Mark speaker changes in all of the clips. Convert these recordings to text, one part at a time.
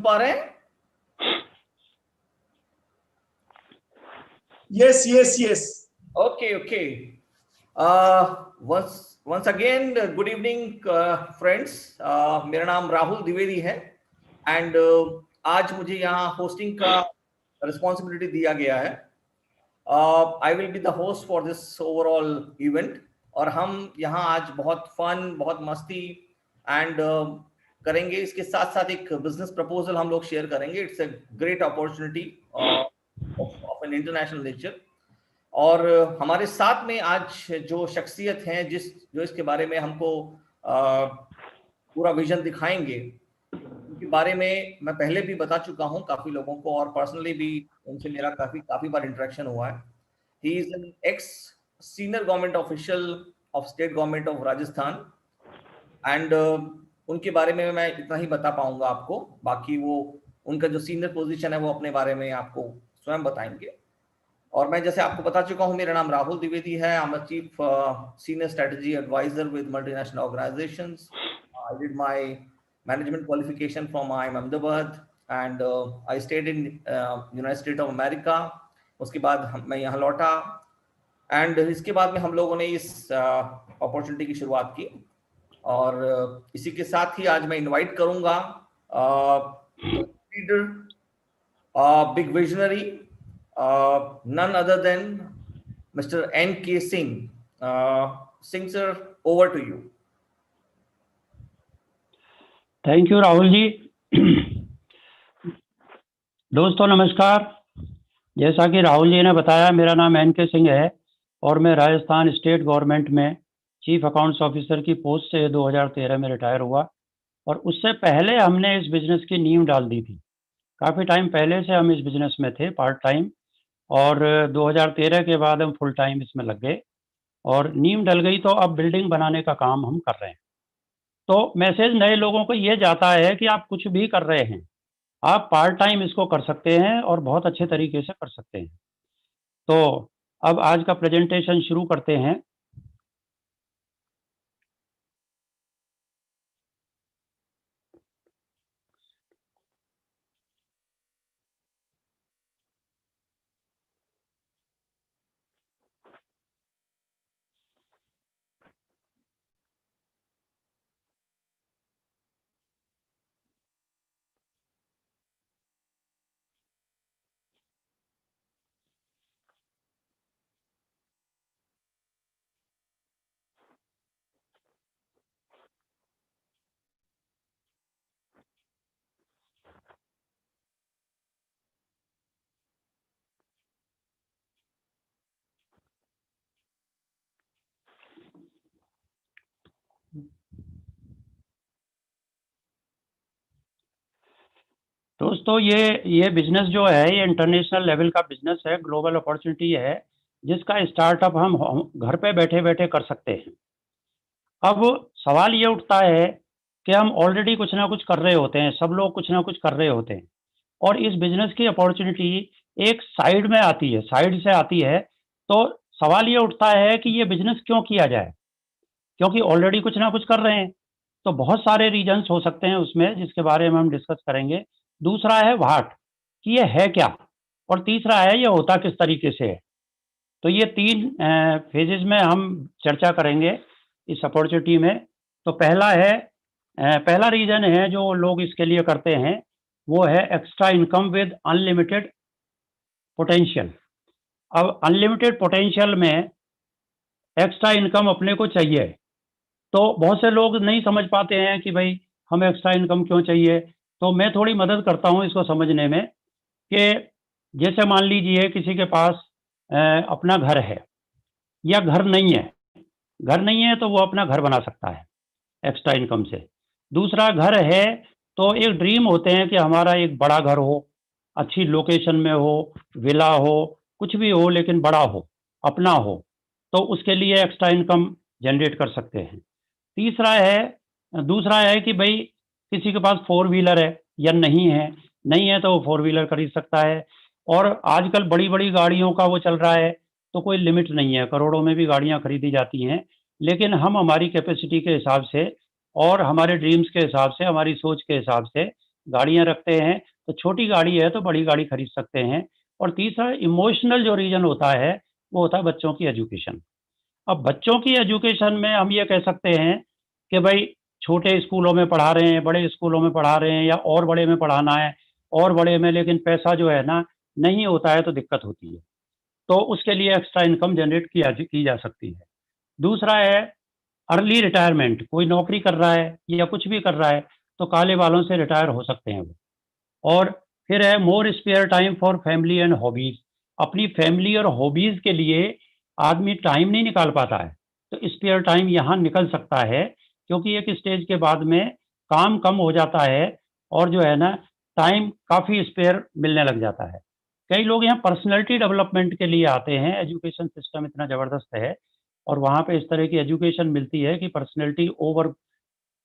Speaker 1: पा रहे हैं?
Speaker 2: Yes.
Speaker 1: Okay. Once again, good evening, friends. मेरा नाम राहुल द्विवेदी है एंड आज मुझे यहाँ होस्टिंग का रिस्पॉन्सिबिलिटी दिया गया है. I will be the host for this overall event और हम यहाँ आज बहुत फन, बहुत मस्ती एंड करेंगे. इसके साथ साथ एक बिजनेस प्रपोजल हम लोग शेयर करेंगे. It's a great opportunity of an international nature. और हमारे साथ में आज जो शख्सियत हैं जो इसके बारे में हमको पूरा विजन दिखाएंगे, उनके बारे में मैं पहले भी बता चुका हूं काफी लोगों को और पर्सनली भी उनसे मेरा काफी बार इंटरेक्शन हुआ है. He is an x senior government official of state government of Rajasthan and उनके बारे में मैं इतना ही बता पाऊंगा आपको. बाकी वो उनका जो सीनियर पोजीशन है वो अपने बारे में आपको स्वयं बताएंगे. और मैं जैसे आपको बता चुका हूं, मेरा नाम राहुल द्विवेदी है. I am a chief senior strategy advisor with multinational organisations. I did my management qualification from IIM Ahmedabad and I stayed in United State of America. उसके बाद मैं यहाँ लौटा एंड इसके बाद में हम लोगों ने इस अपॉर्चुनिटी की शुरुआत की. और इसी के साथ ही आज मैं इनवाइट करूंगा leader, big visionary, none other than Mr. N.K. Singh. Singh sir, over to you.
Speaker 3: Thank you Rahul ji. दोस्तों नमस्कार. जैसा कि राहुल जी ने बताया, मेरा नाम N.K. सिंह है और मैं राजस्थान स्टेट गवर्नमेंट में चीफ अकाउंट्स ऑफिसर की पोस्ट से 2013 में रिटायर हुआ. और उससे पहले हमने इस बिजनेस की नींव डाल दी थी. काफ़ी टाइम पहले से हम इस बिजनेस में थे पार्ट टाइम, और 2013 के बाद हम फुल टाइम इसमें लग गए और नींव डल गई. तो अब बिल्डिंग बनाने का काम हम कर रहे हैं. तो मैसेज नए लोगों को ये जाता है कि आप कुछ भी कर रहे हैं, आप पार्ट टाइम इसको कर सकते हैं और बहुत अच्छे तरीके से कर सकते हैं. तो अब आज का प्रेजेंटेशन शुरू करते हैं. दोस्तों ये बिजनेस जो है ये इंटरनेशनल लेवल का बिजनेस है, ग्लोबल अपॉर्चुनिटी है, जिसका स्टार्टअप हम घर पे बैठे बैठे कर सकते हैं. अब सवाल ये उठता है कि हम ऑलरेडी कुछ ना कुछ कर रहे होते हैं, सब लोग कुछ ना कुछ कर रहे होते हैं, और इस बिजनेस की अपॉर्चुनिटी एक साइड में आती है, साइड से आती है. तो सवाल ये उठता है कि ये बिजनेस क्यों किया जाए, क्योंकि ऑलरेडी कुछ ना कुछ कर रहे हैं. तो बहुत सारे रीजन्स हो सकते हैं उसमें, जिसके बारे में हम डिस्कस करेंगे. दूसरा है व्हाट, कि ये है क्या, और तीसरा है ये होता किस तरीके से है. तो ये 3 फेजेस में हम चर्चा करेंगे इस अपॉर्चुनिटी में. तो पहला रीजन है जो लोग इसके लिए करते हैं, वो है extra income with unlimited potential. अब अनलिमिटेड पोटेंशियल में एक्स्ट्रा इनकम अपने को चाहिए. तो बहुत से लोग नहीं समझ पाते हैं कि भाई हमें एक्स्ट्रा इनकम क्यों चाहिए. तो मैं थोड़ी मदद करता हूं इसको समझने में, कि जैसे मान लीजिए किसी के पास अपना घर है या घर नहीं है तो वो अपना घर बना सकता है एक्स्ट्रा इनकम से. दूसरा, घर है तो एक ड्रीम होते हैं कि हमारा एक बड़ा घर हो, अच्छी लोकेशन में हो, विला हो, कुछ भी हो लेकिन बड़ा हो, अपना हो, तो उसके लिए एक्स्ट्रा इनकम जनरेट कर सकते हैं. दूसरा है कि भाई किसी के पास 4 व्हीलर है या नहीं है तो वो 4 व्हीलर खरीद सकता है. और आजकल बड़ी बड़ी गाड़ियों का वो चल रहा है, तो कोई लिमिट नहीं है, करोड़ों में भी गाड़ियां खरीदी जाती हैं. लेकिन हम हमारी कैपेसिटी के हिसाब से और हमारे ड्रीम्स के हिसाब से, हमारी सोच के हिसाब से गाड़ियाँ रखते हैं, तो छोटी गाड़ी है तो बड़ी गाड़ी खरीद सकते हैं। और तीसरा इमोशनल जो रीज़न होता है, वो होता है बच्चों की एजुकेशन। अब बच्चों की एजुकेशन में हम ये कह सकते हैं कि भाई छोटे स्कूलों में पढ़ा रहे हैं, बड़े स्कूलों में पढ़ा रहे हैं, या और बड़े में पढ़ाना है, और बड़े में, लेकिन पैसा जो है ना नहीं होता है तो दिक्कत होती है। तो उसके लिए एक्स्ट्रा इनकम जनरेट की जा सकती है। दूसरा है अर्ली रिटायरमेंट, कोई नौकरी कर रहा है या कुछ भी कर रहा है तो काले बालों से रिटायर हो सकते हैं वो। और फिर है more spare time for family and hobbies. अपनी फैमिली और हॉबीज के लिए आदमी टाइम नहीं निकाल पाता है, तो स्पेयर टाइम यहाँ निकल सकता है, क्योंकि एक स्टेज के बाद में काम कम हो जाता है और जो है ना टाइम काफ़ी स्पेयर मिलने लग जाता है। कई लोग यहाँ पर्सनैलिटी डेवलपमेंट के लिए आते हैं, एजुकेशन सिस्टम इतना ज़बरदस्त है और वहाँ पे इस तरह की एजुकेशन मिलती है कि पर्सनैलिटी ओवर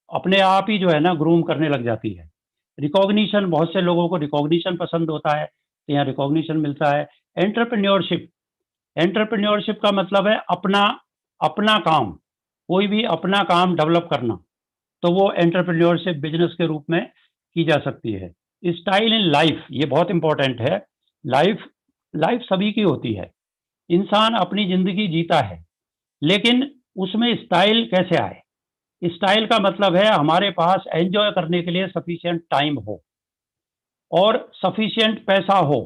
Speaker 3: अपने आप ही जो है ना ग्रूम करने लग जाती है। रिकॉग्निशन, बहुत से लोगों को रिकॉग्निशन पसंद होता है, तो यहाँ रिकॉग्निशन मिलता है। एंटरप्रेन्योरशिप, एंटरप्रेन्योरशिप का मतलब है अपना अपना काम, कोई भी अपना काम डेवलप करना, तो वो एंटरप्रेन्योरशिप बिजनेस के रूप में की जा सकती है। स्टाइल इन लाइफ, ये बहुत इंपॉर्टेंट है। लाइफ लाइफ सभी की होती है, इंसान अपनी ज़िंदगी जीता है, लेकिन उसमें स्टाइल कैसे आए? स्टाइल का मतलब है हमारे पास एन्जॉय करने के लिए सफिशिएंट टाइम हो और सफिशिएंट पैसा हो।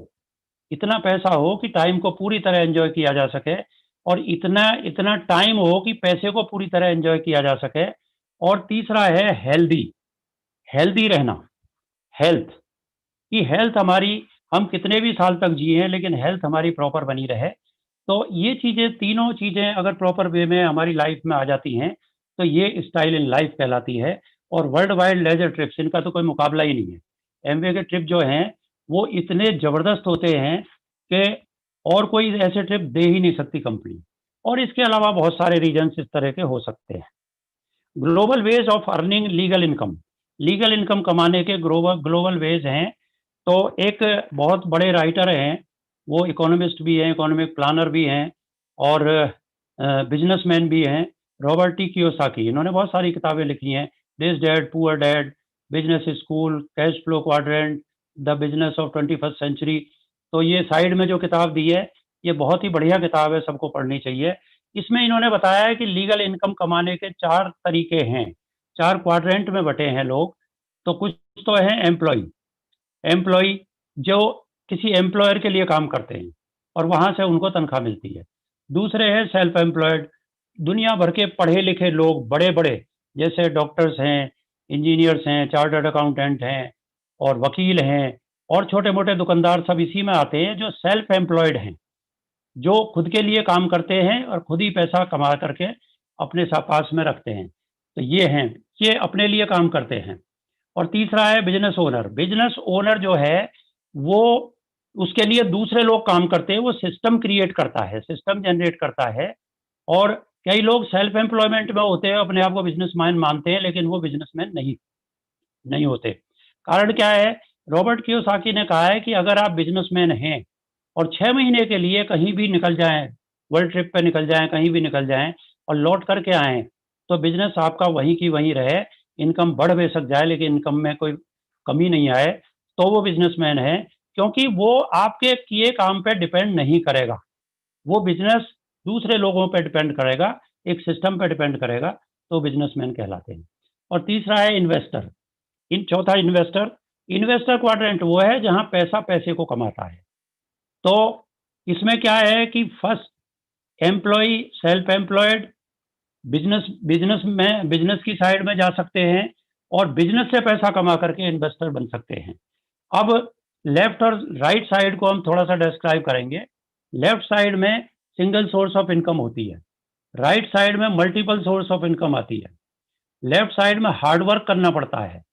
Speaker 3: इतना पैसा हो कि टाइम को पूरी तरह एन्जॉय किया जा सके, और इतना इतना टाइम हो कि पैसे को पूरी तरह एन्जॉय किया जा सके। और तीसरा है हेल्दी, हेल्दी रहना, हेल्थ, कि हेल्थ हमारी, हम कितने भी साल तक जिए लेकिन हेल्थ हमारी प्रॉपर बनी रहे। तो ये चीज़ें, तीनों चीज़ें अगर प्रॉपर वे में हमारी लाइफ में आ जाती हैं तो ये स्टाइल इन लाइफ कहलाती है। और वर्ल्ड वाइड लेजर ट्रिप्स, इनका तो कोई मुकाबला ही नहीं है। एमवे के ट्रिप जो हैं वो इतने ज़बरदस्त होते हैं कि और कोई ऐसे ट्रिप दे ही नहीं सकती कंपनी। और इसके अलावा बहुत सारे रीजन्स इस तरह के हो सकते हैं। Global ways of earning legal income, legal income कमाने के ग्लोबल ग्लोबल वेज हैं। तो एक बहुत बड़े राइटर हैं, वो इकोनॉमिस्ट भी हैं, इकोनॉमिक प्लानर भी हैं, और बिजनेसमैन भी हैं, रॉबर्ट टी कियोसाकी। इन्होंने बहुत सारी किताबें लिखी हैं, rich dad poor dad, business school, cash flow quadrant, the business of 21st century. तो ये साइड में जो किताब दी है, ये बहुत ही बढ़िया किताब है, सबको पढ़नी चाहिए। इसमें इन्होंने बताया है कि लीगल इनकम कमाने के 4 तरीके हैं, 4 क्वाड्रेंट में बटे हैं लोग। तो कुछ तो हैं एम्प्लॉय, एम्प्लॉय जो किसी एम्प्लॉयर के लिए काम करते हैं और वहाँ से उनको तनख्वाह मिलती है। दूसरे हैं सेल्फ एम्प्लॉयड, दुनिया भर के पढ़े लिखे लोग, बड़े बड़े, जैसे डॉक्टर्स हैं, इंजीनियर्स हैं, चार्टर्ड अकाउंटेंट हैं, और वकील हैं, और छोटे मोटे दुकानदार, सब इसी में आते हैं, जो सेल्फ एम्प्लॉयड हैं, जो खुद के लिए काम करते हैं और खुद ही पैसा कमा करके अपने पास में रखते हैं। तो ये हैं, ये अपने लिए काम करते हैं। और तीसरा है बिजनेस ओनर। बिजनेस ओनर जो है वो, उसके लिए दूसरे लोग काम करते हैं, वो सिस्टम क्रिएट करता है, सिस्टम जनरेट करता है। और कई लोग सेल्फ एम्प्लॉयमेंट में होते हैं, अपने आप को बिजनेसमैन मानते हैं, लेकिन वो बिजनेसमैन नहीं नहीं होते। कारण क्या है? रॉबर्ट कियोसाकी ने कहा है कि अगर आप बिजनेसमैन हैं और 6 महीने के लिए कहीं भी निकल जाएं, वर्ल्ड ट्रिप पे निकल जाएं, कहीं भी निकल जाएं और लौट करके आएँ, तो बिजनेस आपका वहीं की वहीं रहे, इनकम बढ़ बेशक जाए लेकिन इनकम में कोई कमी नहीं आए, तो वो बिजनेसमैन है। क्योंकि वो आपके किए काम पे डिपेंड नहीं करेगा, वो बिजनेस दूसरे लोगों पे डिपेंड करेगा, एक सिस्टम पे डिपेंड करेगा, तो बिजनेसमैन कहलाते हैं। और तीसरा है इन्वेस्टर। इन चौथा इन्वेस्टर, इन्वेस्टर क्वाड्रेंट वो है जहां पैसा पैसे को कमाता है। तो इसमें क्या है कि first employ, self employed, business business में बिजनेस की साइड में जा सकते हैं और बिजनेस से पैसा कमा करके इन्वेस्टर बन सकते हैं। अब लेफ्ट और राइट साइड को हम थोड़ा सा डिस्क्राइब करेंगे। लेफ्ट साइड में सिंगल सोर्स ऑफ इनकम होती है, राइट साइड में मल्टीपल सोर्स ऑफ इनकम आती है। लेफ्ट साइड में हार्ड वर्क करना पड़ता है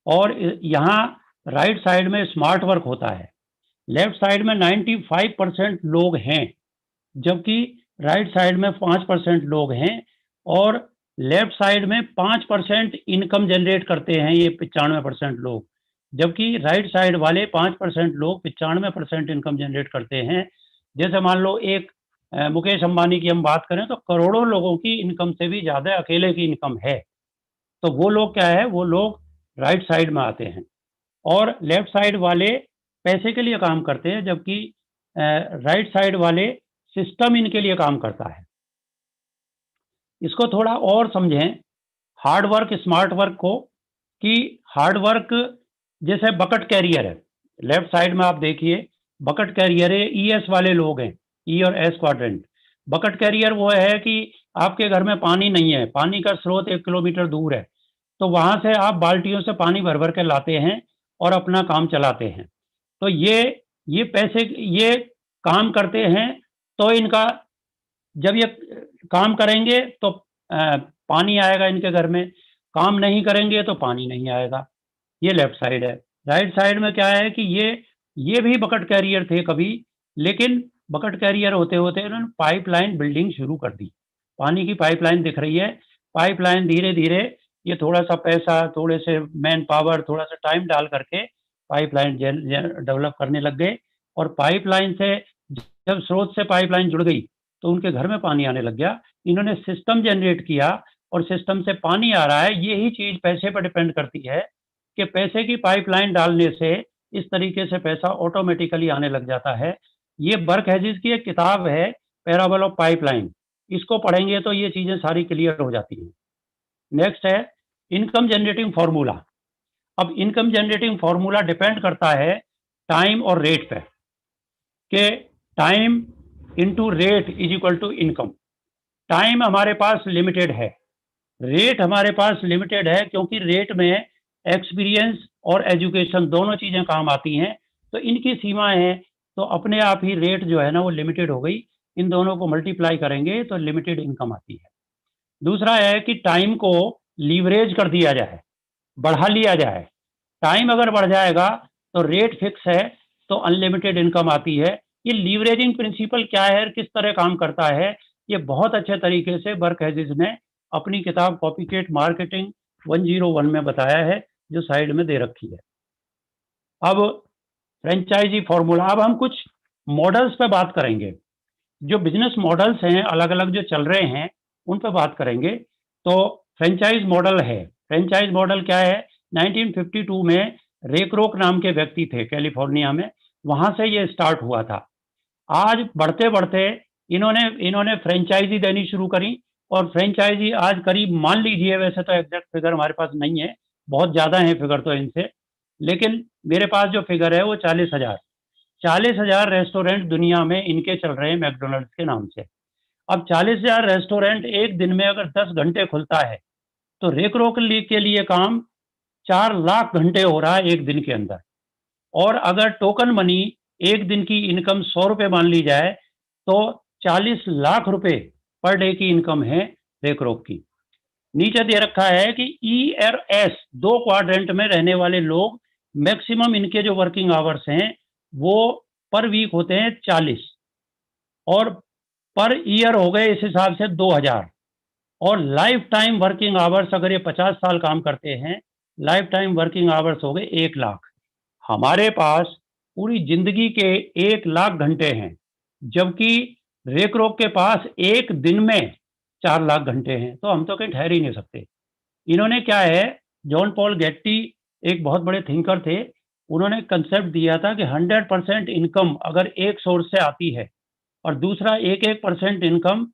Speaker 3: और यहाँ राइट साइड में स्मार्ट वर्क होता है। लेफ्ट साइड में 95% लोग हैं, जबकि राइट साइड में 5% लोग हैं। और लेफ्ट साइड में 5% इनकम जनरेट करते हैं ये 95% लोग, जबकि राइट साइड वाले 5% लोग 95% इनकम जनरेट करते हैं। जैसे मान लो एक मुकेश अंबानी की हम बात करें तो करोड़ों लोगों की इनकम से भी ज़्यादा अकेले की इनकम है। तो वो लोग क्या है, वो लोग राइट साइड में आते हैं। और लेफ्ट साइड वाले पैसे के लिए काम करते हैं, जबकि राइट साइड वाले सिस्टम इनके लिए काम करता है। इसको थोड़ा और समझें, हार्ड वर्क स्मार्ट वर्क को, कि हार्ड वर्क जैसे बकेट कैरियर है, लेफ्ट साइड में आप देखिए बकेट कैरियर है, ईएस वाले लोग हैं, ई और एस क्वाड्रेंट। बकेट कैरियर वो है कि आपके घर में पानी नहीं है, पानी का स्रोत 1 किलोमीटर दूर है, तो वहां से आप बाल्टियों से पानी भर भर के लाते हैं और अपना काम चलाते हैं। तो ये पैसे ये काम करते हैं, तो इनका जब ये काम करेंगे तो पानी आएगा इनके घर में, काम नहीं करेंगे तो पानी नहीं आएगा। ये लेफ्ट साइड है। राइट साइड में क्या है कि ये भी बकेट कैरियर थे कभी, लेकिन बकेट कैरियर होते होते इन्होंने पाइपलाइन बिल्डिंग शुरू कर दी। पानी की पाइपलाइन दिख रही है, पाइपलाइन धीरे धीरे ये थोड़ा सा पैसा, थोड़े से मैन पावर, थोड़ा सा टाइम डाल करके पाइपलाइन डेवलप करने लग गए। और पाइपलाइन से जब स्रोत से पाइपलाइन जुड़ गई तो उनके घर में पानी आने लग गया। इन्होंने सिस्टम जनरेट किया और सिस्टम से पानी आ रहा है। यही चीज पैसे पर डिपेंड करती है कि पैसे की पाइपलाइन डालने से इस तरीके से पैसा ऑटोमेटिकली आने लग जाता है। ये बर्क हेजिस की एक किताब है, पैराबल ऑफ पाइपलाइन, इसको पढ़ेंगे तो ये चीजें सारी क्लियर हो जाती हैं। नेक्स्ट है इनकम जनरेटिंग फॉर्मूला। अब इनकम जनरेटिंग फॉर्मूला डिपेंड करता है टाइम और रेट पे, कि time into rate is equal to income. Time हमारे पास लिमिटेड है, रेट हमारे पास लिमिटेड है, क्योंकि रेट में एक्सपीरियंस और एजुकेशन दोनों चीजें काम आती हैं, तो इनकी सीमाएं हैं, तो अपने आप ही रेट जो है ना वो लिमिटेड हो गई। इन दोनों को मल्टीप्लाई करेंगे तो लिमिटेड इनकम आती है। दूसरा है कि टाइम को लीवरेज कर दिया जाए, बढ़ा लिया जाए। टाइम अगर बढ़ जाएगा तो रेट फिक्स है, तो अनलिमिटेड इनकम आती है। ये लीवरेजिंग प्रिंसिपल क्या है, किस तरह काम करता है, ये बहुत अच्छे तरीके से बर्क हेजिस ने अपनी किताब कॉपीकेट मार्केटिंग 101 में बताया है, जो साइड में दे रखी है। अब फ्रेंचाइजी फॉर्मूला, अब हम कुछ मॉडल्स पे बात करेंगे। जो बिजनेस मॉडल्स हैं अलग अलग जो चल रहे हैं उन पे बात करेंगे। तो फ्रेंचाइज मॉडल है। फ्रेंचाइज मॉडल क्या है? 1952 में रेकरोक नाम के व्यक्ति थे कैलिफोर्निया में, वहां से ये स्टार्ट हुआ था। आज बढ़ते बढ़ते इन्होंने फ्रेंचाइजी देनी शुरू करी, और फ्रेंचाइजी आज करीब, मान लीजिए, वैसे तो एग्जैक्ट फिगर हमारे पास नहीं है, बहुत ज़्यादा है फिगर तो इनसे, लेकिन मेरे पास जो फिगर है वो 40,000 रेस्टोरेंट दुनिया में इनके चल रहे हैं मैकडोनल्ड्स के नाम से। अब 40,000 रेस्टोरेंट एक दिन में अगर 10 घंटे खुलता है, तो रेकरोक के लिए काम 4 लाख घंटे हो रहा है एक दिन के अंदर। और अगर टोकन मनी एक दिन की इनकम 100 रुपये मान ली जाए, तो 40 लाख रुपए पर डे की इनकम है रेकरोक की। नीचे दे रखा है कि ई और एस 2 क्वाड्रेंट में रहने वाले लोग, मैक्सिमम इनके जो वर्किंग आवर्स हैं वो पर वीक होते हैं 40, और पर ईयर हो गए इस हिसाब से 2000, और लाइफ टाइम वर्किंग आवर्स अगर ये 50 साल काम करते हैं, लाइफ टाइम वर्किंग आवर्स हो गए 1 लाख। हमारे पास पूरी जिंदगी के 1 लाख घंटे हैं, जबकि रेकरोक के पास एक दिन में 4 लाख घंटे हैं, तो हम तो कहीं ठहर ही नहीं सकते। इन्होंने क्या है, जॉन पॉल गेट्टी एक बहुत बड़े थिंकर थे, उन्होंने कंसेप्ट दिया था कि 100% इनकम अगर एक सोर्स से आती है और दूसरा 1% इनकम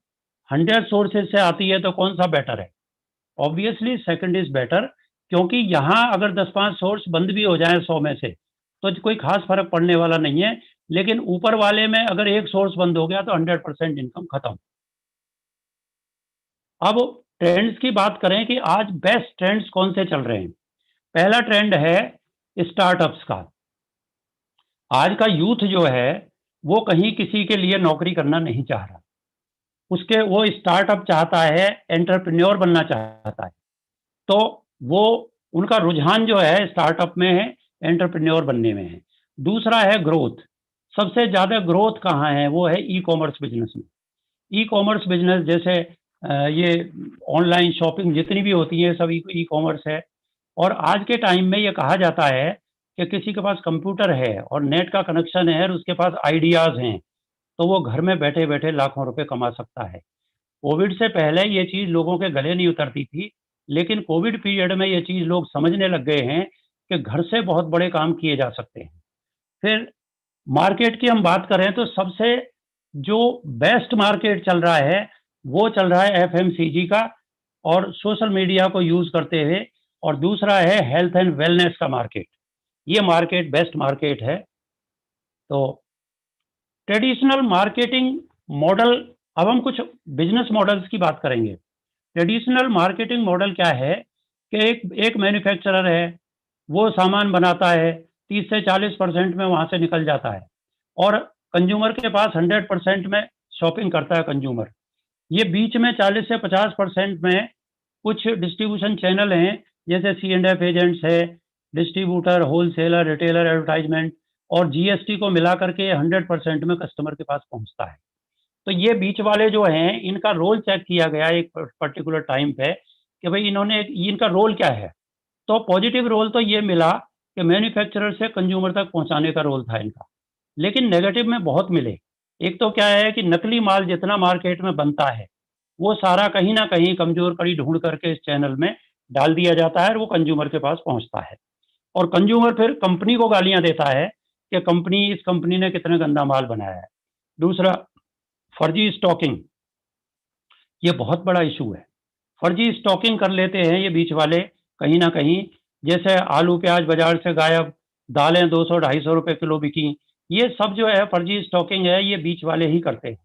Speaker 3: 100 सोर्सेज से आती है, तो कौन सा बेटर है? ऑब्वियसली सेकंड इज बेटर, क्योंकि यहाँ अगर 10-5 सोर्स बंद भी हो जाए 100 में से तो कोई खास फर्क पड़ने वाला नहीं है, लेकिन ऊपर वाले में अगर एक सोर्स बंद हो गया तो 100% इनकम खत्म। अब ट्रेंड्स की बात करें कि आज बेस्ट ट्रेंड्स कौन से चल रहे हैं। पहला ट्रेंड है स्टार्टअप्स का। आज का यूथ जो है वो कहीं किसी के लिए नौकरी करना नहीं चाह रहा, वो स्टार्टअप चाहता है, एंटरप्रेन्योर बनना चाहता है। तो वो उनका रुझान जो है स्टार्टअप में है, एंटरप्रेन्योर बनने में है। दूसरा है ग्रोथ। सबसे ज़्यादा ग्रोथ कहाँ है? वो है ई कॉमर्स बिजनेस में। ई कॉमर्स बिजनेस जैसे ये ऑनलाइन शॉपिंग जितनी भी होती है सब ई कॉमर्स है। और आज के टाइम में ये कहा जाता है कि किसी के पास कंप्यूटर है और नेट का कनेक्शन है और उसके पास आइडियाज़ हैं, तो वो घर में बैठे बैठे लाखों रुपए कमा सकता है। कोविड से पहले ये चीज़ लोगों के गले नहीं उतरती थी, लेकिन कोविड पीरियड में ये चीज़ लोग समझने लग गए हैं कि घर से बहुत बड़े काम किए जा सकते हैं। फिर मार्केट की हम बात करें तो सबसे जो बेस्ट मार्केट चल रहा है वो चल रहा है एफएमसीजी का और सोशल मीडिया को यूज करते हुए, और दूसरा है हेल्थ एंड वेलनेस का मार्केट। ये मार्केट बेस्ट मार्केट है। तो ट्रेडिशनल मार्केटिंग मॉडल, अब हम कुछ बिजनेस मॉडल्स की बात करेंगे। ट्रेडिशनल मार्केटिंग मॉडल क्या है कि एक मैन्युफैक्चरर है, वो सामान बनाता है, 30 से 40% में वहां से निकल जाता है और कंज्यूमर के पास 100% में शॉपिंग करता है कंज्यूमर। ये बीच में 40 से 50% में कुछ डिस्ट्रीब्यूशन चैनल हैं, जैसे C&F एजेंट्स है, डिस्ट्रीब्यूटर, होलसेलर, रिटेलर, एडवर्टाइजमेंट, और जीएसटी को मिला करके 100% में कस्टमर के पास पहुंचता है। तो ये बीच वाले जो हैं, इनका रोल चेक किया गया एक पर्टिकुलर टाइम पे कि भाई इनका रोल क्या है। तो पॉजिटिव रोल तो ये मिला कि मैन्युफैक्चरर से कंज्यूमर तक पहुंचाने का रोल था इनका, लेकिन नेगेटिव में बहुत मिले। एक तो क्या है कि नकली माल जितना मार्केट में बनता है वो सारा कहीं ना कहीं कमजोर कड़ी ढूंढ करके इस चैनल में डाल दिया जाता है और वो कंज्यूमर के पास पहुंचता है, और कंज्यूमर फिर कंपनी को गालियां देता है कि इस कंपनी ने कितना गंदा माल बनाया है। दूसरा, फर्जी स्टॉकिंग, ये बहुत बड़ा इशू है। फर्जी स्टॉकिंग कर लेते हैं ये बीच वाले कहीं ना कहीं, जैसे आलू प्याज बाजार से गायब, दालें 200-250 रुपए किलो बिकी, ये सब जो है फर्जी स्टॉकिंग है, ये बीच वाले ही करते हैं।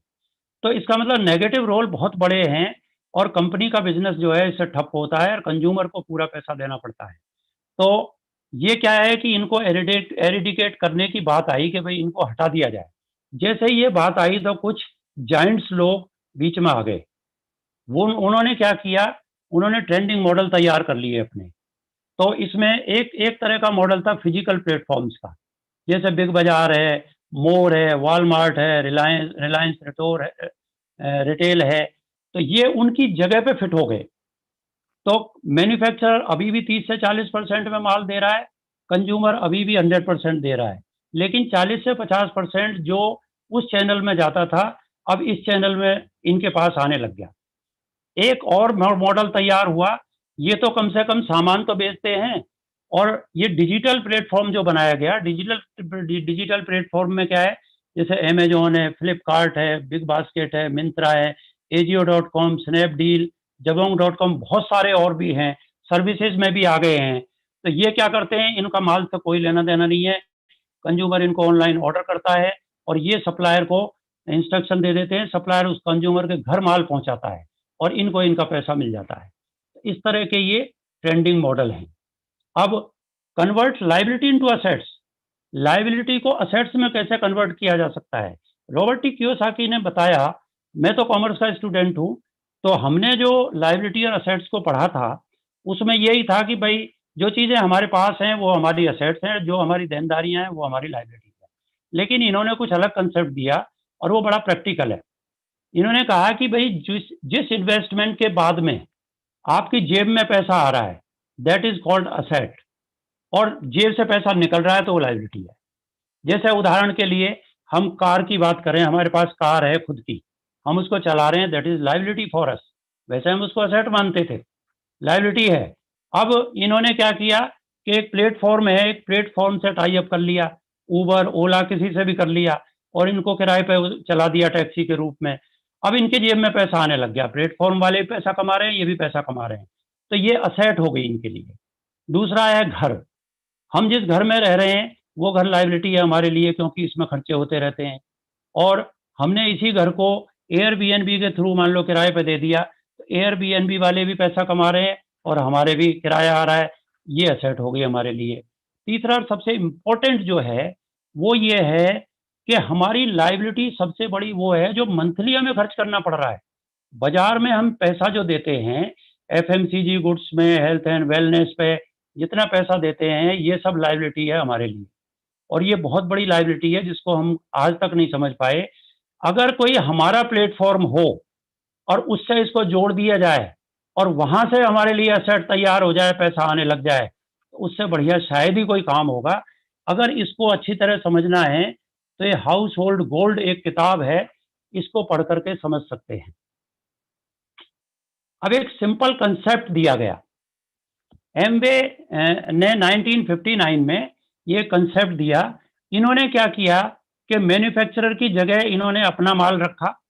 Speaker 3: तो इसका मतलब नेगेटिव रोल बहुत बड़े हैं और कंपनी का बिजनेस जो है इससे ठप होता है और कंज्यूमर को पूरा पैसा देना पड़ता है। तो ये क्या है कि इनको एरिडिकेट करने की बात आई कि भाई इनको हटा दिया जाए। जैसे ही ये बात आई तो कुछ जाइंट्स लोग बीच में आ गए। वो उन्होंने क्या किया, उन्होंने ट्रेंडिंग मॉडल तैयार कर लिए अपने। तो इसमें एक एक तरह का मॉडल था फिजिकल प्लेटफॉर्म्स का, जैसे बिग बाजार है, मोर है, वॉलमार्ट है, रिलायंस रिलायंस रिटोर है, रिटेल है। तो ये उनकी जगह पे फिट हो गए। तो मैन्युफैक्चरर अभी भी 30 से 40% में माल दे रहा है, कंज्यूमर अभी भी 100% दे रहा है, लेकिन 40 से 50% जो उस चैनल में जाता था अब इस चैनल में इनके पास आने लग गया। एक और मॉडल तैयार हुआ, ये तो कम से कम सामान तो बेचते हैं, और ये डिजिटल प्लेटफॉर्म जो बनाया गया, डिजिटल प्लेटफॉर्म में क्या है, जैसे अमेजोन है, फ्लिपकार्ट है, बिग बास्केट है, मिंत्रा है, एजियो.com, स्नैपडील, जबोंग.com, बहुत सारे और भी हैं, सर्विसेज में भी आ गए हैं। तो ये क्या करते हैं, इनका माल से कोई लेना देना नहीं है, कंज्यूमर इनको ऑनलाइन ऑर्डर करता है और ये सप्लायर को इंस्ट्रक्शन दे देते हैं, सप्लायर उस कंज्यूमर के घर माल पहुंचाता है और इनको इनका पैसा मिल जाता है। इस तरह के ये ट्रेंडिंग मॉडल हैं। अब convert liability into assets, liability को असेट्स में कैसे कन्वर्ट किया जा सकता है। रॉबर्ट टी कियोसाकी ने बताया, मैं तो कॉमर्स का स्टूडेंट हूँ, तो हमने जो लाइबिलिटी और असेट्स को पढ़ा था उसमें यही था कि भाई जो चीज़ें हमारे पास हैं वो हमारी असेट्स हैं, जो हमारी देनदारियां हैं वो हमारी लाइबिलिटी है। लेकिन इन्होंने कुछ अलग कंसेप्ट दिया और वो बड़ा प्रैक्टिकल है। इन्होंने कहा कि भाई जिस जिस इन्वेस्टमेंट के बाद में आपकी जेब में पैसा आ रहा है दैट इज कॉल्ड असेट, और जेब से पैसा निकल रहा है तो वो लाइबिलिटी है। जैसे उदाहरण के लिए हम कार की बात करें, हमारे पास कार है खुद की, हम उसको चला रहे हैं, that is liability for us. वैसे हम उसको असेट मानते थे, लाइबिलिटी है। अब इन्होंने क्या किया कि एक प्लेटफॉर्म है, एक प्लेटफॉर्म से टाई अप कर लिया, उबर ओला किसी से भी कर लिया और इनको किराए पे चला दिया टैक्सी के रूप में। अब इनके जेब में पैसा आने लग गया, प्लेटफॉर्म वाले भी पैसा कमा रहे हैं, ये भी पैसा कमा रहे हैं, तो ये असेट हो गई इनके लिए। दूसरा है घर, हम जिस घर में रह रहे हैं वो घर लाइबिलिटी है हमारे लिए, क्योंकि इसमें खर्चे होते रहते हैं, और हमने इसी घर को एयरबीएनबी के थ्रू मान लो किराए पे दे दिया, तो एयरबीएनबी वाले भी पैसा कमा रहे हैं और हमारे भी किराया आ रहा है, ये असेट हो गई हमारे लिए। तीसरा और सबसे इम्पोर्टेंट जो है वो ये है कि हमारी लाइबिलिटी सबसे बड़ी वो है जो मंथली हमें खर्च करना पड़ रहा है। बाजार में हम पैसा जो देते हैं एफएमसीजी गुड्स में, हेल्थ एंड वेलनेस पे जितना पैसा देते हैं ये सब लाइबिलिटी है हमारे लिए, और ये बहुत बड़ी लाइबिलिटी है जिसको हम आज तक नहीं समझ पाए। अगर कोई हमारा प्लेटफॉर्म हो और उससे इसको जोड़ दिया जाए और वहां से हमारे लिए असेट तैयार हो जाए, पैसा आने लग जाए, तो उससे बढ़िया शायद ही कोई काम होगा। अगर इसको अच्छी तरह समझना है तो ये हाउस होल्ड गोल्ड एक किताब है, इसको पढ़ करके समझ सकते हैं। अब एक सिंपल कंसेप्ट दिया गया, एमवे ने 1959 में ये कंसेप्ट दिया। इन्होंने क्या किया कि मैन्युफैक्चरर की जगह इन्होंने अपना माल रखा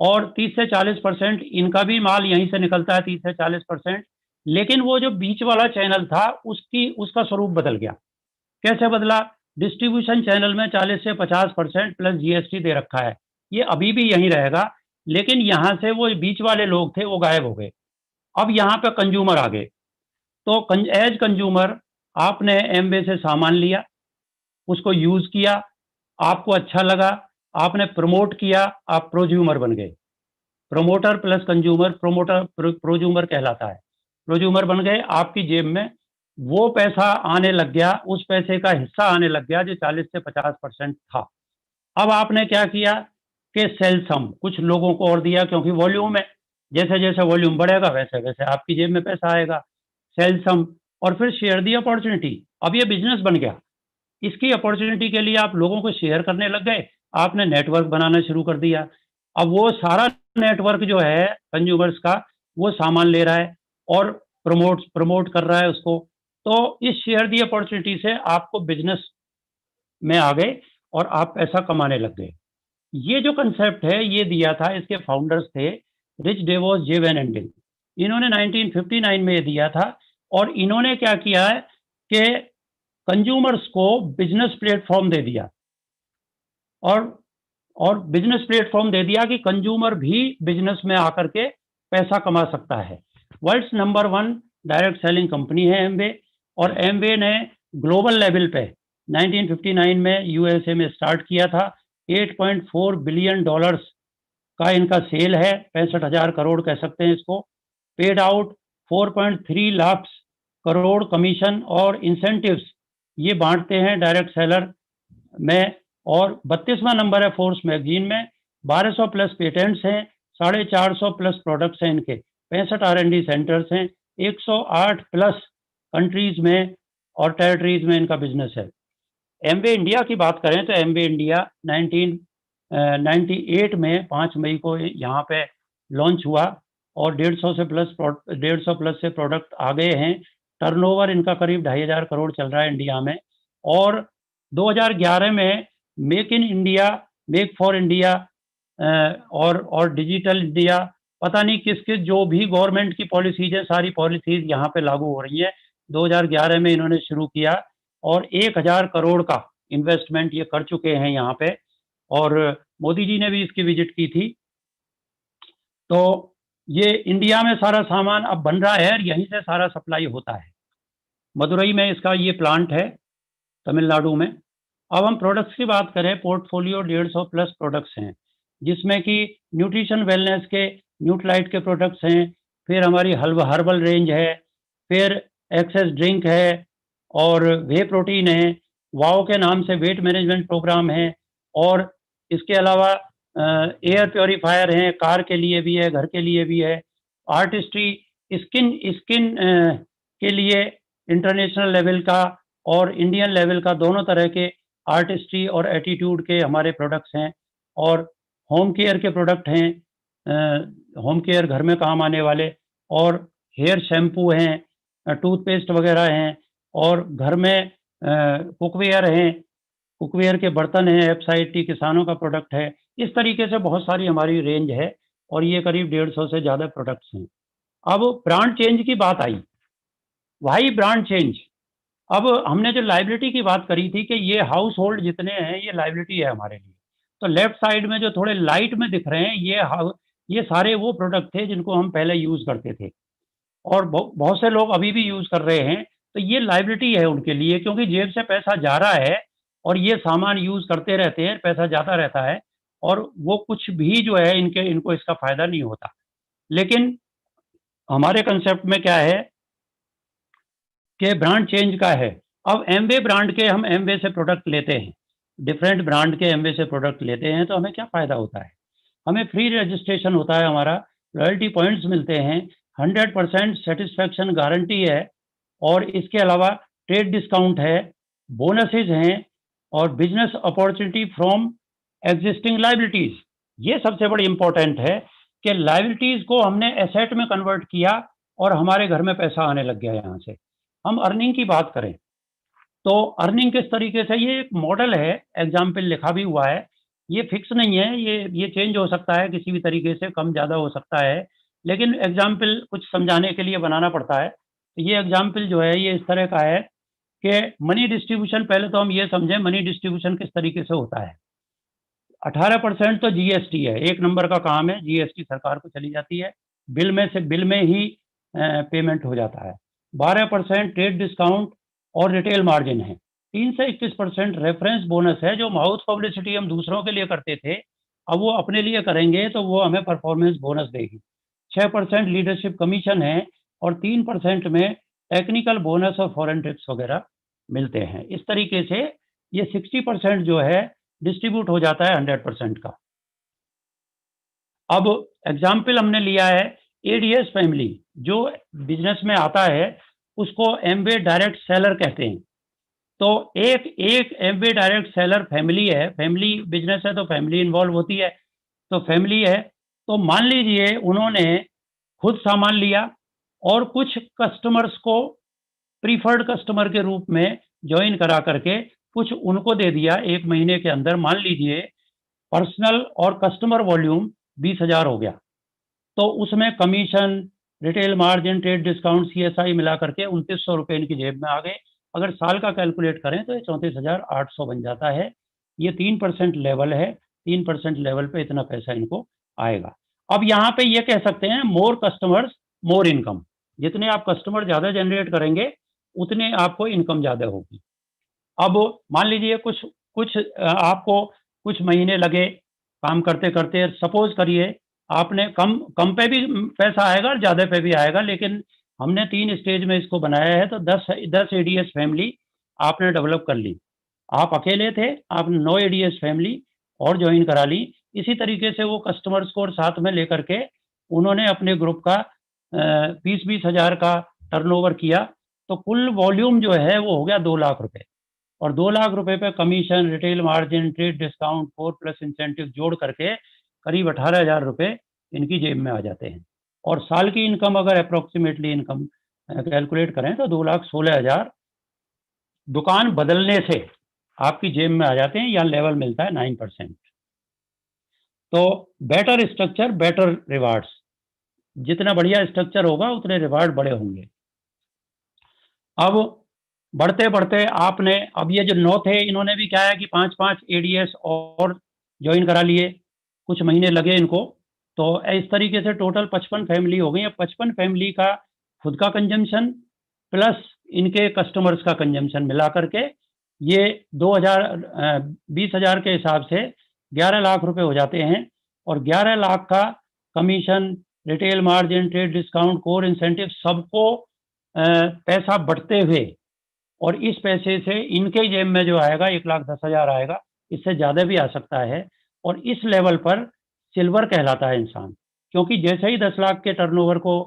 Speaker 3: और 30 से 40% इनका भी माल यहीं से निकलता है, 30 से 40%। लेकिन वो जो बीच वाला चैनल था उसका स्वरूप बदल गया। कैसे बदला? डिस्ट्रीब्यूशन चैनल में 40 से 50% प्लस जीएसटी दे रखा है, ये अभी भी यहीं रहेगा, लेकिन यहाँ से वो बीच वाले लोग थे वो गायब हो गए। अब यहाँ पे कंज्यूमर आ गए। तो एज कंज्यूमर आपने एमवे से सामान लिया, उसको यूज किया, आपको अच्छा लगा, आपने प्रमोट किया, आप प्रोज्यूमर बन गए। प्रमोटर प्लस कंज्यूमर प्रोज्यूमर कहलाता है। प्रोज्यूमर बन गए, आपकी जेब में वो पैसा आने लग गया, उस पैसे का हिस्सा आने लग गया जो 40 से 50% था। अब आपने क्या किया कि सेल सम कुछ लोगों को और दिया, क्योंकि वॉल्यूम है, जैसे जैसे वॉल्यूम बढ़ेगा वैसे वैसे आपकी जेब में पैसा आएगा। सेल सम, और फिर शेयर दी अपॉर्चुनिटी। अब ये बिजनेस बन गया। इसकी अपॉर्चुनिटी के लिए आप लोगों को शेयर करने लग गए, आपने नेटवर्क बनाना शुरू कर दिया। अब वो सारा नेटवर्क जो है कंज्यूमर्स का, वो सामान ले रहा है और प्रमोट कर रहा है उसको। तो इस शेयर दी अपॉर्चुनिटी से आपको बिजनेस में आ गए और आप पैसा कमाने लग गए। ये जो कंसेप्ट है ये दिया था, इसके फाउंडर्स थे रिच डेवोस जे वैन एंडिल। इन्होंने 1959 में ये दिया था। और इन्होंने क्या किया है कि कंज्यूमर्स को बिजनेस प्लेटफॉर्म दे दिया, और बिजनेस प्लेटफॉर्म दे दिया कि कंज्यूमर भी बिजनेस में आकर के पैसा कमा सकता है। World's number 1 direct selling company है एमवे, और एमवे ने ग्लोबल लेवल पे 1959 में यूएसए में स्टार्ट किया था। 8.4 बिलियन डॉलर्स का इनका सेल है, 65,000 करोड़ कह सकते हैं इसको। Paid out 4.3 lakh crore commission और इंसेंटिव्स ये बांटते हैं डायरेक्ट सेलर में। और 32वां नंबर है फोर्स मैगजीन में। 1200 प्लस पेटेंट्स हैं, 450 प्लस प्रोडक्ट्स हैं इनके, 65 R&D सेंटर्स हैं, 108 प्लस कंट्रीज में और टेरिटरीज में इनका बिजनेस है। एमवे इंडिया की बात करें तो एमवे इंडिया 1998 में 5 मई को यहाँ पे लॉन्च हुआ और 150 प्लस से प्रोडक्ट आ गए हैं। टर्नओवर इनका करीब 2,500 करोड़ चल रहा है इंडिया में। और 2011 में make in India, make for India और डिजिटल इंडिया, पता नहीं किस किस जो भी गवर्नमेंट की पॉलिसीज है, सारी पॉलिसीज यहाँ पे लागू हो रही है। 2011 में इन्होंने शुरू किया और 1,000 करोड़ का इन्वेस्टमेंट ये कर चुके हैं यहाँ पे, और मोदी जी ने भी इसकी विजिट की थी। तो ये इंडिया में सारा सामान अब बन रहा है और यहीं से सारा सप्लाई होता है। मदुरई में इसका ये प्लांट है, तमिलनाडु में। अब हम प्रोडक्ट्स की बात करें, पोर्टफोलियो 150 प्लस प्रोडक्ट्स हैं, जिसमें कि न्यूट्रिशन वेलनेस के न्यूट्राइट के प्रोडक्ट्स हैं, फिर हमारी हर्बल रेंज है, फिर एक्सेस ड्रिंक है, और वे प्रोटीन है, वाओ के नाम से वेट मैनेजमेंट प्रोग्राम है, और इसके अलावा एयर प्योरीफायर हैं, कार के लिए भी है, घर के लिए भी है। आर्टिस्ट्री, स्किन के लिए इंटरनेशनल लेवल का और इंडियन लेवल का दोनों तरह के आर्टिस्ट्री और एटीट्यूड के हमारे प्रोडक्ट्स हैं। और होम केयर के प्रोडक्ट हैं, होम केयर घर में काम आने वाले, और हेयर शैम्पू हैं, टूथपेस्ट वगैरह हैं, और घर में कुकवेयर हैं, कुकवेयर के बर्तन हैं, एफसाइटी किसानों का प्रोडक्ट है। इस तरीके से बहुत सारी हमारी रेंज है और ये करीब 150 से ज़्यादा प्रोडक्ट्स हैं। अब ब्रांड चेंज की बात आई, वाई ब्रांड चेंज। अब हमने जो लाइबिलिटी की बात करी थी कि ये हाउस होल्ड जितने हैं ये लाइबिलिटी है हमारे लिए, तो लेफ्ट साइड में जो थोड़े लाइट में दिख रहे हैं ये सारे वो प्रोडक्ट थे जिनको हम पहले यूज़ करते थे और बहुत से लोग अभी भी यूज़ कर रहे हैं। तो ये लाइबिलिटी है उनके लिए, क्योंकि जेब से पैसा जा रहा है और ये सामान यूज़ करते रहते हैं, पैसा जाता रहता है, और वो कुछ भी जो है इनको इसका फ़ायदा नहीं होता। लेकिन हमारे कंसेप्ट में क्या है कि ब्रांड चेंज का है। अब एमवे ब्रांड के हम एमवे से प्रोडक्ट लेते हैं, डिफरेंट ब्रांड के एमवे से प्रोडक्ट लेते हैं, तो हमें क्या फ़ायदा होता है? हमें फ्री रजिस्ट्रेशन होता है, हमारा लॉयल्टी पॉइंट्स मिलते हैं, 100% सेटिस्फैक्शन गारंटी है, और इसके अलावा ट्रेड डिस्काउंट है, बोनसेज हैं, और business opportunity from existing liabilities. ये सबसे बड़ी इंपॉर्टेंट है कि लाइबिलिटीज़ को हमने एसेट में कन्वर्ट किया और हमारे घर में पैसा आने लग गया यहाँ से। हम अर्निंग की बात करें तो अर्निंग किस तरीके से, ये एक मॉडल है, एग्जाम्पल लिखा भी हुआ है, ये फिक्स नहीं है, ये चेंज हो सकता है किसी भी तरीके से, कम ज़्यादा हो सकता है, लेकिन एग्जाम्पल कुछ समझाने के लिए बनाना पड़ता है। तो ये एग्जाम्पल जो है ये इस तरह का है कि मनी डिस्ट्रीब्यूशन, पहले तो हम ये समझें मनी डिस्ट्रीब्यूशन किस तरीके से होता है। 18% तो जीएसटी है, एक नंबर का काम है, जीएसटी सरकार को चली जाती है, बिल में ही पेमेंट हो जाता है। 12% ट्रेड डिस्काउंट और रिटेल मार्जिन है। 3 से 21% रेफरेंस बोनस है, जो माउथ पब्लिसिटी हम दूसरों के लिए करते थे, अब वो अपने लिए करेंगे तो वो हमें परफॉर्मेंस बोनस देगी। 6% लीडरशिप कमीशन है और 3% में टेक्निकल बोनस और फॉरेन ट्रिप्स वगैरह मिलते हैं। इस तरीके से ये 60% जो है डिस्ट्रीब्यूट हो जाता है 100% का। अब एग्जाम्पल हमने लिया है एडीएस फैमिली, जो बिजनेस में आता है उसको एमवे डायरेक्ट सेलर कहते हैं। तो एक एमवे डायरेक्ट सेलर फैमिली है, फैमिली बिजनेस है तो फैमिली इन्वॉल्व होती है, तो फैमिली है, तो मान लीजिए उन्होंने खुद सामान लिया और कुछ कस्टमर्स को प्रीफर्ड कस्टमर के रूप में ज्वाइन करा करके कुछ उनको दे दिया 1 महीने के अंदर। मान लीजिए पर्सनल और कस्टमर वॉल्यूम 20,000 हो गया, तो उसमें commission, retail margin, trade discount, CSI मिला करके 2900 रुपये इनकी जेब में आ गए। अगर साल का कैलकुलेट करें तो ये 34,800 बन जाता है। ये 3% लेवल है, 3% लेवल पे इतना पैसा इनको आएगा। अब यहाँ पे ये कह सकते हैं मोर कस्टमर्स मोर इनकम, जितने आप कस्टमर ज़्यादा जनरेट करेंगे उतने आपको इनकम ज़्यादा होगी। अब मान लीजिए कुछ आपको कुछ महीने लगे काम करते करते, सपोज करिए आपने कम कम पे भी पैसा आएगा और ज़्यादा पे भी आएगा, लेकिन हमने 3 स्टेज में इसको बनाया है, तो 10 एडीएस फैमिली आपने डेवलप कर ली। आप अकेले थे, आपने 9 एडीएस फैमिली और ज्वाइन करा ली। इसी तरीके से वो कस्टमर्स को और साथ में लेकर के उन्होंने अपने ग्रुप का 20-20 हज़ार का टर्नओवर किया, तो कुल वॉल्यूम जो है वो हो गया 2 लाख रुपए। और 2 लाख रुपए पे commission, retail margin, trade discount, 4 plus incentive जोड़ करके करीब 18,000 रुपए इनकी जेब में आ जाते हैं। और साल की इनकम अगर अप्रोक्सीमेटली इनकम कैलकुलेट करें तो 2,16,000 दुकान बदलने से आपकी जेब में आ जाते हैं, या लेवल मिलता है 9%। तो बेटर स्ट्रक्चर बेटर रिवार्ड्स, जितना बढ़िया स्ट्रक्चर होगा उतने रिवार्ड बड़े होंगे। अब बढ़ते बढ़ते आपने, अब ये जो 9 थे इन्होंने भी क्या है कि 5-5 एडीएस और ज्वाइन करा लिए, कुछ महीने लगे इनको, तो इस तरीके से टोटल 55 फैमिली हो गई। अब 55 फैमिली का खुद का कंजम्पशन प्लस इनके कस्टमर्स का कंजम्पशन मिला करके ये 20,000 के हिसाब से 11 लाख रुपए हो जाते हैं। और 11 लाख का commission, retail margin, trade discount, core incentive सबको पैसा बढ़ते हुए, और इस पैसे से इनके जेब में जो आएगा 1,10,000 आएगा, इससे ज़्यादा भी आ सकता है। और इस लेवल पर सिल्वर कहलाता है इंसान, क्योंकि जैसे ही 10 लाख के टर्नओवर को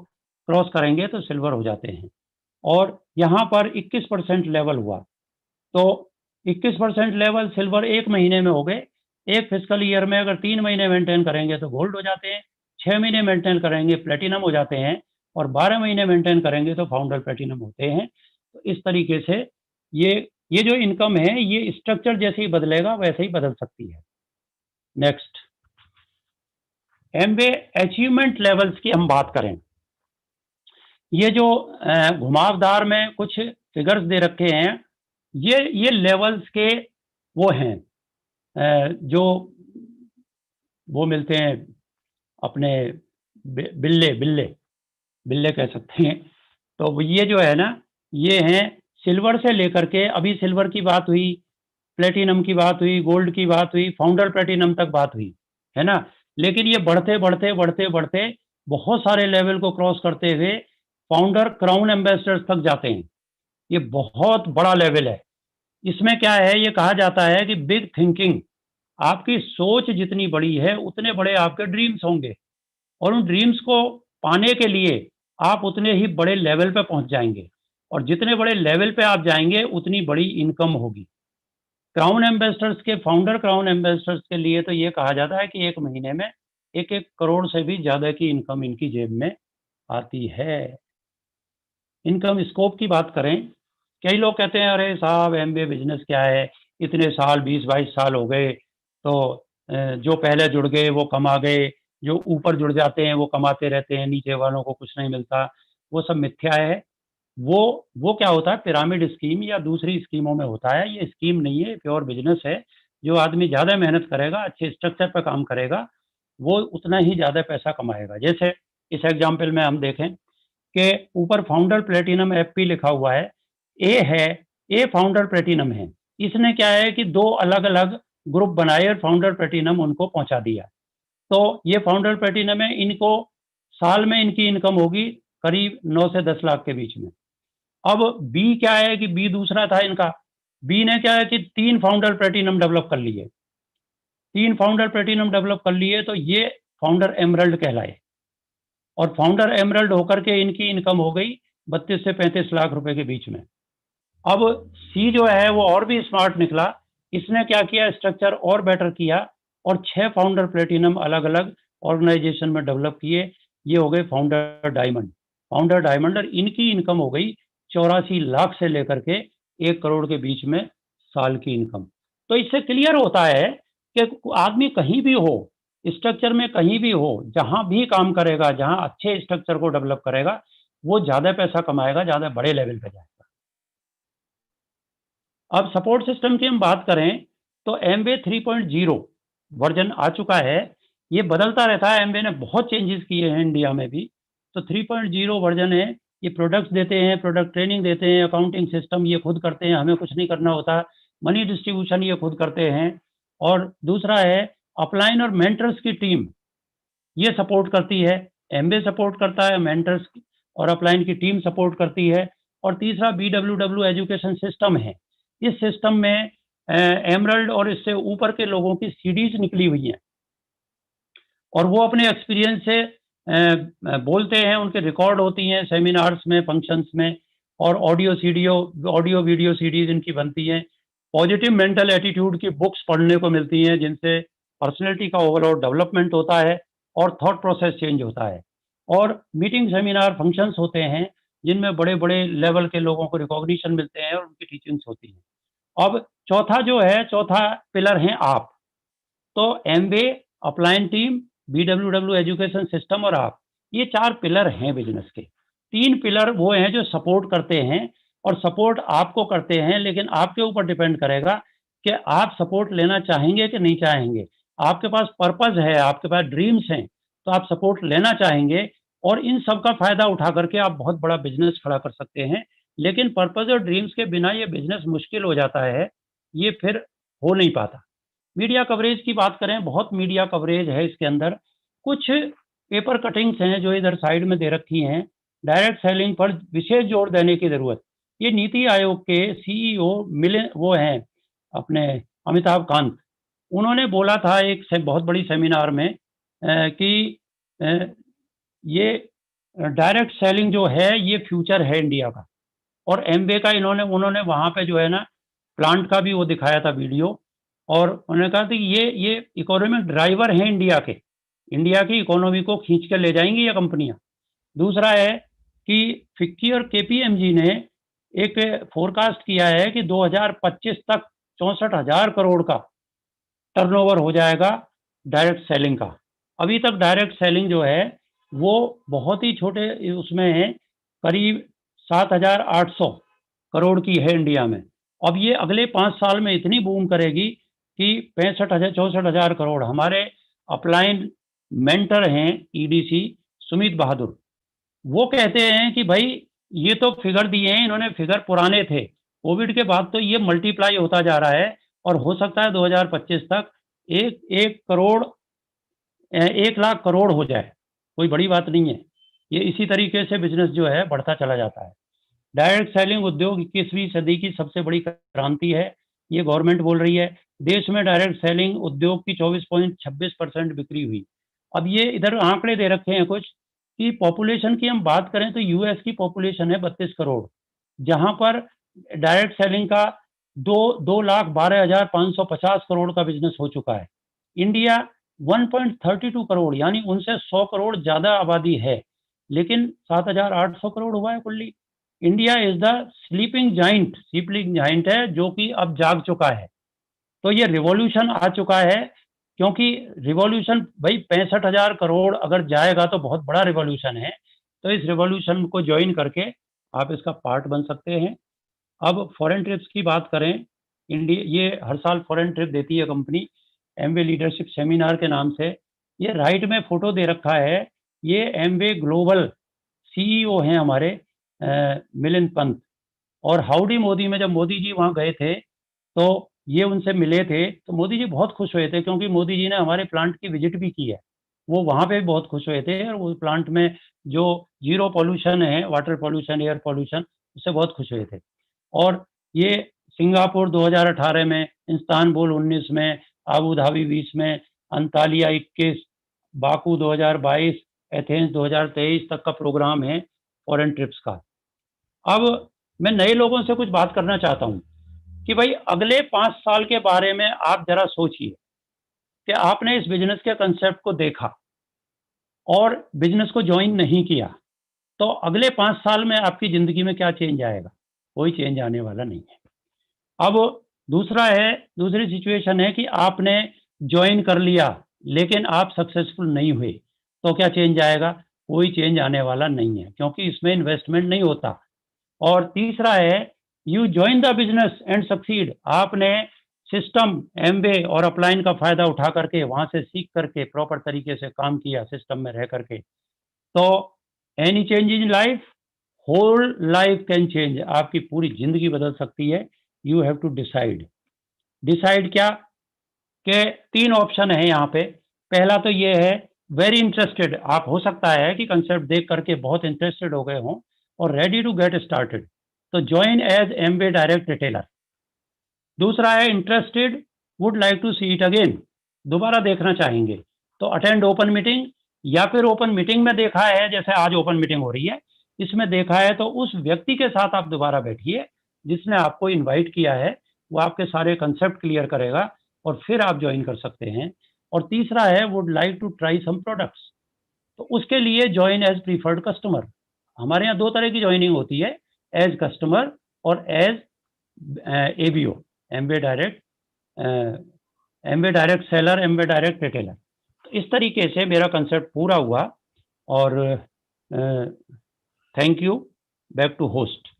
Speaker 3: क्रॉस करेंगे तो सिल्वर हो जाते हैं। और यहाँ पर 21% लेवल हुआ, तो 21% लेवल सिल्वर 1 महीने में हो गए। एक फिजिकल ईयर में अगर 3 महीने मेंटेन करेंगे तो गोल्ड हो जाते हैं, 6 महीने मेंटेन करेंगे प्लेटिनम हो जाते हैं, और 12 महीने मेंटेन करेंगे तो फाउंडर प्लेटिनम होते हैं। तो इस तरीके से ये जो इनकम है ये स्ट्रक्चर जैसे ही बदलेगा वैसे ही बदल सकती है। नेक्स्ट, एमवे अचीवमेंट लेवल्स की हम बात करें, ये जो घुमावदार में कुछ फिगर्स दे रखे हैं, ये लेवल्स के वो हैं जो वो मिलते हैं अपने बिल्ले बिल्ले बिल्ले कह सकते हैं। तो ये जो है ना, ये हैं सिल्वर से लेकर के, अभी सिल्वर की बात हुई, प्लेटिनम की बात हुई, गोल्ड की बात हुई, फाउंडर प्लेटिनम तक बात हुई, है ना। लेकिन ये बढ़ते बढ़ते बढ़ते बढ़ते बहुत सारे लेवल को क्रॉस करते हुए फाउंडर क्राउन एम्बेसडर्स तक जाते हैं। ये बहुत बड़ा लेवल है। इसमें क्या है, ये कहा जाता है कि बिग थिंकिंग, आपकी सोच जितनी बड़ी है उतने बड़े आपके ड्रीम्स होंगे, और उन ड्रीम्स को पाने के लिए आप उतने ही बड़े लेवल पे पहुंच जाएंगे, और जितने बड़े लेवल पे आप जाएंगे उतनी बड़ी इनकम होगी। क्राउन एम्बेसडर्स के, फाउंडर क्राउन एम्बेसडर्स के लिए तो ये कहा जाता है कि 1 महीने में 1-1 करोड़ से भी ज़्यादा की इनकम इनकी जेब में आती है। इनकम स्कोप की बात करें, कई लोग कहते हैं अरे साहब एमबीए बिजनेस क्या है, इतने साल 20-22 साल हो गए, तो जो पहले जुड़ गए वो कमा गए, जो ऊपर जुड़ जाते हैं वो कमाते रहते हैं, नीचे वालों को कुछ नहीं मिलता, वो सब मिथ्या है। वो क्या होता है, पिरामिड स्कीम या दूसरी स्कीमों में होता है, ये स्कीम नहीं है, प्योर बिजनेस है। जो आदमी ज़्यादा मेहनत करेगा, अच्छे स्ट्रक्चर पर काम करेगा, वो उतना ही ज़्यादा पैसा कमाएगा। जैसे इस एग्जाम्पल में हम देखें कि ऊपर फाउंडर प्लेटिनम एफपी लिखा हुआ है, ए है, ए फाउंडर प्लेटिनम है। इसने क्या है कि 2 अलग-अलग ग्रुप बनाए और फाउंडर प्लेटिनम उनको पहुंचा दिया। तो ये फाउंडर प्लेटिनम है, इनको साल में इनकी इनकम होगी करीब 9 से 10 लाख के बीच में। अब बी क्या है कि बी दूसरा था इनका, बी ने क्या है कि 3 फाउंडर प्लेटिनम डेवलप कर लिए, 3 फाउंडर प्लेटिनम डेवलप कर लिए, तो ये फाउंडर एमरल्ड कहलाए। और फाउंडर एमरल्ड होकर के इनकी इनकम हो गई 32 से 35 लाख रुपए के बीच में। अब सी जो है वो और भी स्मार्ट निकला, इसने क्या किया, स्ट्रक्चर और बेटर किया और 6 फाउंडर प्लेटिनम अलग अलग ऑर्गेनाइजेशन में डेवलप किए। ये हो गए फाउंडर डायमंड, फाउंडर डायमंड, और इनकी इनकम हो गई 84 लाख से लेकर के 1 करोड़ के बीच में साल की इनकम। तो इससे क्लियर होता है कि आदमी कहीं भी हो, स्ट्रक्चर में कहीं भी हो, जहां भी काम करेगा, जहां अच्छे स्ट्रक्चर को डेवलप करेगा, वो ज्यादा पैसा कमाएगा, ज्यादा बड़े लेवल पे जाएगा। अब सपोर्ट सिस्टम की हम बात करें तो एमवे 3.0 वर्जन आ चुका है। ये बदलता रहता है, एमवे ने बहुत चेंजेस किए हैं इंडिया में भी। तो 3.0 वर्जन है, ये प्रोडक्ट्स देते हैं, प्रोडक्ट ट्रेनिंग देते हैं, अकाउंटिंग सिस्टम ये खुद करते हैं, हमें कुछ नहीं करना होता, मनी डिस्ट्रीब्यूशन ये खुद करते हैं। और दूसरा है अपलाइन और मेंटर्स की टीम ये सपोर्ट करती है, एमबीए सपोर्ट करता है, मेंटर्स और अपलाइन की टीम सपोर्ट करती है। और तीसरा बीडब्ल्यूडब्ल्यू एजुकेशन सिस्टम है। इस सिस्टम में एमरल्ड और इससे ऊपर के लोगों की सीडीज निकली हुई हैं और वो अपने एक्सपीरियंस से बोलते हैं, उनके रिकॉर्ड होती हैं सेमिनार्स में, फंक्शंस में, और ऑडियो वीडियो सीडीज इनकी बनती हैं। पॉजिटिव मेंटल एटीट्यूड की बुक्स पढ़ने को मिलती हैं जिनसे पर्सनैलिटी का ओवरऑल डेवलपमेंट होता है और थॉट प्रोसेस चेंज होता है। और मीटिंग, सेमिनार, फंक्शंस होते हैं जिनमें बड़े बड़े लेवल के लोगों को रिकॉग्निशन मिलते हैं और उनकी टीचिंग्स होती हैं। अब चौथा जो है, चौथा पिलर है आप। तो Amway, upline team, BWW education system और आप, ये 4 पिलर हैं बिजनेस के। 3 पिलर वो हैं जो सपोर्ट करते हैं और सपोर्ट आपको करते हैं, लेकिन आपके ऊपर डिपेंड करेगा कि आप सपोर्ट लेना चाहेंगे कि नहीं चाहेंगे। आपके पास पर्पस है, आपके पास ड्रीम्स हैं, तो आप सपोर्ट लेना चाहेंगे और इन सब का फायदा उठा करके आप बहुत बड़ा बिजनेस खड़ा कर सकते हैं। लेकिन पर्पस और ड्रीम्स के बिना ये बिजनेस मुश्किल हो जाता है, ये फिर हो नहीं पाता। मीडिया कवरेज की बात करें, बहुत मीडिया कवरेज है इसके अंदर। कुछ पेपर कटिंग्स हैं जो इधर साइड में दे रखी हैं। डायरेक्ट सेलिंग पर विशेष जोर देने की ज़रूरत। ये नीति आयोग के सीईओ मिले, वो हैं अपने अमिताभ कांत। उन्होंने बोला था एक से बहुत बड़ी सेमिनार में कि अ, ये डायरेक्ट सेलिंग जो है ये फ्यूचर है इंडिया का। और एमवे का उन्होंने वहाँ पे जो है ना, प्लांट का भी वो दिखाया था वीडियो। और उन्होंने कहा था कि ये इकोनॉमिक ड्राइवर हैं इंडिया के, इंडिया की इकोनॉमी को खींच के ले जाएंगी ये कंपनियां। दूसरा है कि फिक्की और केपीएमजी ने एक फोरकास्ट किया है कि 2025 तक 64,000 करोड़ का टर्नओवर हो जाएगा डायरेक्ट सेलिंग का। अभी तक डायरेक्ट सेलिंग जो है वो बहुत ही छोटे उसमें है, करीब 7,800 करोड़ की है इंडिया में। अब ये अगले 5 साल में इतनी बूम करेगी कि 64,000 करोड़। हमारे अपलाइन मेंटर हैं ईडीसी सुमित बहादुर, वो कहते हैं कि भाई ये तो फिगर दिए हैं इन्होंने, फिगर पुराने थे, कोविड के बाद तो ये मल्टीप्लाई होता जा रहा है और हो सकता है 2025 तक एक करोड़ 1 लाख करोड़ हो जाए। कोई बड़ी बात नहीं है। ये इसी तरीके से बिजनेस जो है बढ़ता चला जाता है। डायरेक्ट सेलिंग उद्योग 21वीं सदी की सबसे बड़ी क्रांति है, ये गवर्नमेंट बोल रही है। देश में डायरेक्ट सेलिंग उद्योग की 24.26% बिक्री हुई। अब ये इधर आंकड़े दे रखे हैं कुछ कि पॉपुलेशन की हम बात करें तो यूएस की पॉपुलेशन है 32 करोड़, जहां पर डायरेक्ट सेलिंग का 2,12,550 करोड़ का बिजनेस हो चुका है। इंडिया 1.32 करोड़, यानी उनसे 100 करोड़ ज्यादा आबादी है, लेकिन 7,800 करोड़ हुआ है कुल्ली। India is the sleeping giant है जो कि अब जाग चुका है। तो ये रिवॉल्यूशन आ चुका है, क्योंकि रिवॉल्यूशन भाई 65,000 करोड़ अगर जाएगा तो बहुत बड़ा रिवॉल्यूशन है। तो इस रिवॉल्यूशन को ज्वाइन करके आप इसका पार्ट बन सकते हैं। अब फॉरेन ट्रिप्स की बात करें, इंडिया ये हर साल फॉरेन ट्रिप देती है कंपनी, एमवे लीडरशिप सेमिनार के नाम से। ये राइट में फोटो दे रखा है, ये एमवे ग्लोबल सीईओ हैं हमारे मिलिंद पंत। और हाउडी मोदी में जब मोदी जी वहाँ गए थे तो ये उनसे मिले थे, तो मोदी जी बहुत खुश हुए थे, क्योंकि मोदी जी ने हमारे प्लांट की विजिट भी की है। वो वहाँ पे भी बहुत खुश हुए थे, और वो प्लांट में जो जीरो पॉल्यूशन है, वाटर पॉल्यूशन, एयर पॉल्यूशन, उससे बहुत खुश हुए थे। और ये सिंगापुर 2018 में, इस्तानबुल 19 में, आबू धाबी 20 में, अंतालिया 21, बाकू 2022, एथेंस 2023 तक का प्रोग्राम है फॉरेन ट्रिप्स का। अब मैं नए लोगों से कुछ बात करना चाहता हूँ कि भाई अगले 5 साल के बारे में आप जरा सोचिए कि आपने इस बिजनेस के कंसेप्ट को देखा और बिजनेस को ज्वाइन नहीं किया, तो अगले 5 साल में आपकी जिंदगी में क्या चेंज आएगा? कोई चेंज आने वाला नहीं है। अब दूसरी सिचुएशन है कि आपने ज्वाइन कर लिया लेकिन आप सक्सेसफुल नहीं हुए, तो क्या चेंज आएगा? कोई चेंज आने वाला नहीं है, क्योंकि इसमें इन्वेस्टमेंट नहीं होता। और तीसरा है, you join the business and succeed. आपने सिस्टम एमवे और अपलाइन का फायदा उठा करके, वहां से सीख करके प्रॉपर तरीके से काम किया सिस्टम में रह करके, तो any change in life, whole life can change. आपकी पूरी जिंदगी बदल सकती है। यू हैव टू डिसाइड क्या कि 3 ऑप्शन है यहाँ पे। पहला तो ये है वेरी इंटरेस्टेड। आप हो सकता है कि कंसेप्ट देख करके बहुत इंटरेस्टेड हो गए हों और रेडी टू गेट स्टार्टेड, तो join as Amway direct retailer. दूसरा है interested, would like to see it again, दोबारा देखना चाहेंगे, तो अटेंड ओपन मीटिंग। या फिर ओपन मीटिंग में देखा है, जैसे आज ओपन मीटिंग हो रही है, इसमें देखा है तो उस व्यक्ति के साथ आप दोबारा बैठिए जिसने आपको इनवाइट किया है, वो आपके सारे कंसेप्ट क्लियर करेगा और फिर आप ज्वाइन कर सकते हैं। और तीसरा है would like to try some products, तो उसके लिए ज्वाइन एज प्रीफर्ड कस्टमर। हमारे यहाँ 2 तरह की ज्वाइनिंग होती है, एज कस्टमर और as ABO, Amway direct seller, Amway direct retailer. तो इस तरीके से मेरा कंसेप्ट पूरा हुआ। और thank you, back to host.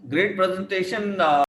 Speaker 1: Great presentation.